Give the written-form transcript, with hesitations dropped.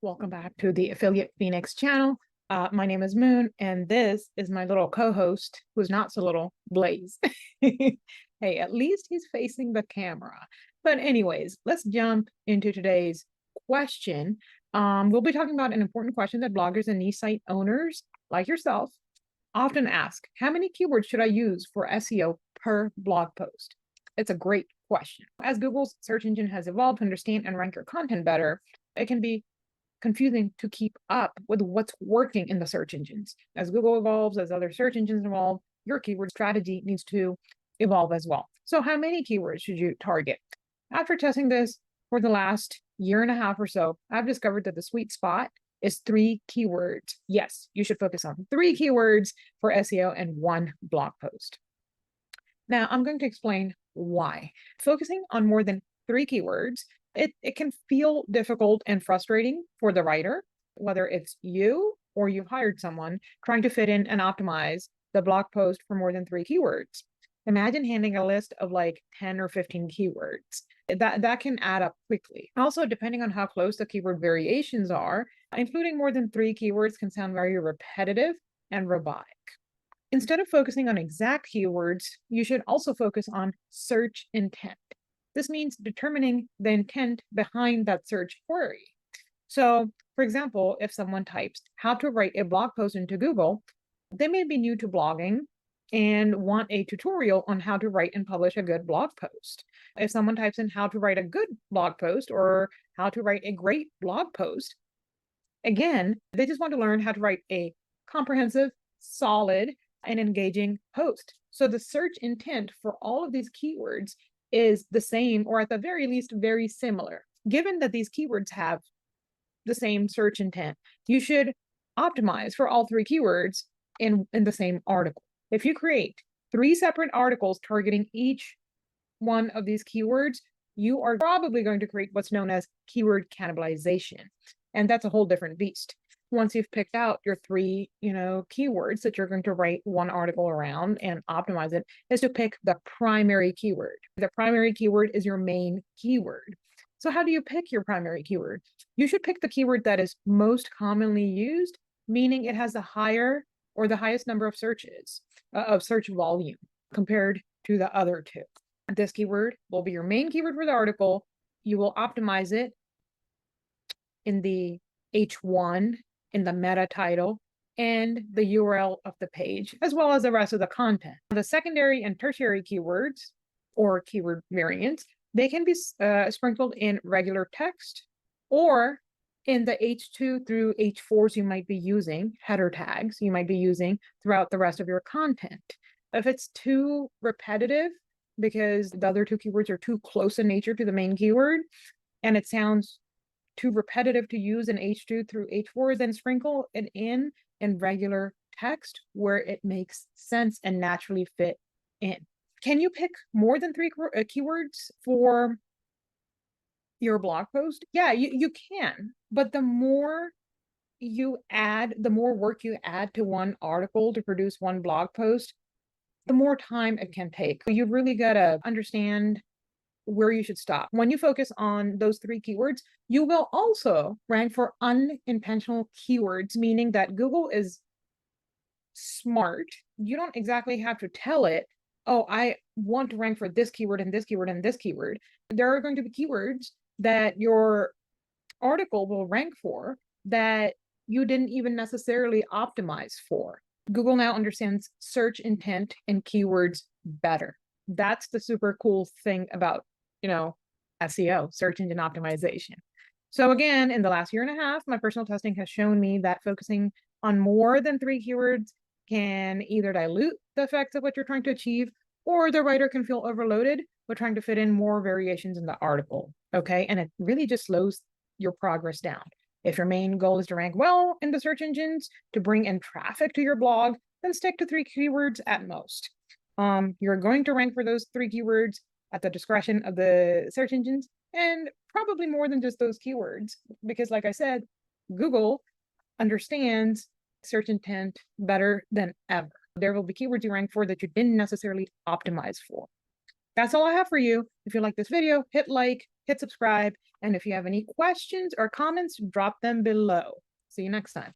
Welcome back to the Affiliate Phoenix channel. My name is Moon, and this is my little co-host, who's not so little, Blaze. Hey, at least he's facing the camera. But anyways, let's jump into today's question. We'll be talking about an important question that bloggers and niche site owners like yourself often ask. How many keywords should I use for SEO per blog post? It's a great question. As Google's search engine has evolved to understand and rank your content better, it can be confusing to keep up with what's working in the search engines. As Google evolves, as other search engines evolve, your keyword strategy needs to evolve as well. So how many keywords should you target? After testing this for the last year and a half or so, I've discovered that the sweet spot is 3 keywords. Yes, you should focus on 3 keywords for SEO and 1 blog post. Now, I'm going to explain why. Focusing on more than 3 keywords, it can feel difficult and frustrating for the writer, whether it's you or you've hired someone trying to fit in and optimize the blog post for more than 3 keywords. Imagine handing a list of like 10 or 15 keywords. That can add up quickly. Also, depending on how close the keyword variations are, including more than 3 keywords can sound very repetitive and robotic. Instead of focusing on exact keywords, you should also focus on search intent. This means determining the intent behind that search query. So, for example, if someone types how to write a blog post into Google, they may be new to blogging and want a tutorial on how to write and publish a good blog post. If someone types in how to write a good blog post or how to write a great blog post, again, they just want to learn how to write a comprehensive, solid, and engaging post. So the search intent for all of these keywords is the same, or at the very least, very similar. Given that these keywords have the same search intent, you should optimize for all 3 keywords in the same article. If you create 3 separate articles targeting each one of these keywords, you are probably going to create what's known as keyword cannibalization. And that's a whole different beast. Once you've picked out your 3, keywords that you're going to write one article around and optimize it, is to pick the primary keyword. The primary keyword is your main keyword. So how do you pick your primary keyword? You should pick the keyword that is most commonly used, meaning it has the higher or the highest number of searches, of search volume compared to the other 2. This keyword will be your main keyword for the article. You will optimize it in the H1, in the meta title, and the URL of the page, as well as the rest of the content. The secondary and tertiary keywords, or keyword variants, they can be sprinkled in regular text, or in the H2 through H4s you might be using, header tags you might be using throughout the rest of your content. If it's too repetitive, because the other 2 keywords are too close in nature to the main keyword, and it sounds too repetitive to use in H2 through H4, then sprinkle it in regular text where it makes sense and naturally fit in. Can you pick more than 3 keywords for your blog post? Yeah, you can, but the more you add, the more work you add to one article to produce one blog post, the more time it can take. You really gotta understand where you should stop. When you focus on those 3 keywords, you will also rank for unintentional keywords, meaning that Google is smart. You don't exactly have to tell it, oh, I want to rank for this keyword and this keyword and this keyword. There are going to be keywords that your article will rank for that you didn't even necessarily optimize for. Google now understands search intent and keywords better. That's the super cool thing about SEO, search engine optimization. So again, in the last year and a half, my personal testing has shown me that focusing on more than 3 keywords can either dilute the effects of what you're trying to achieve, or the writer can feel overloaded with trying to fit in more variations in the article. Okay. And it really just slows your progress down. If your main goal is to rank well in the search engines, to bring in traffic to your blog, then stick to 3 keywords at most. You're going to rank for those 3 keywords at the discretion of the search engines, and probably more than just those keywords, because like I said, Google understands search intent better than ever. There will be keywords you rank for that you didn't necessarily optimize for. That's all I have for you. If you like this video, hit like hit subscribe. And if you have any questions or comments, drop them below. See you next time.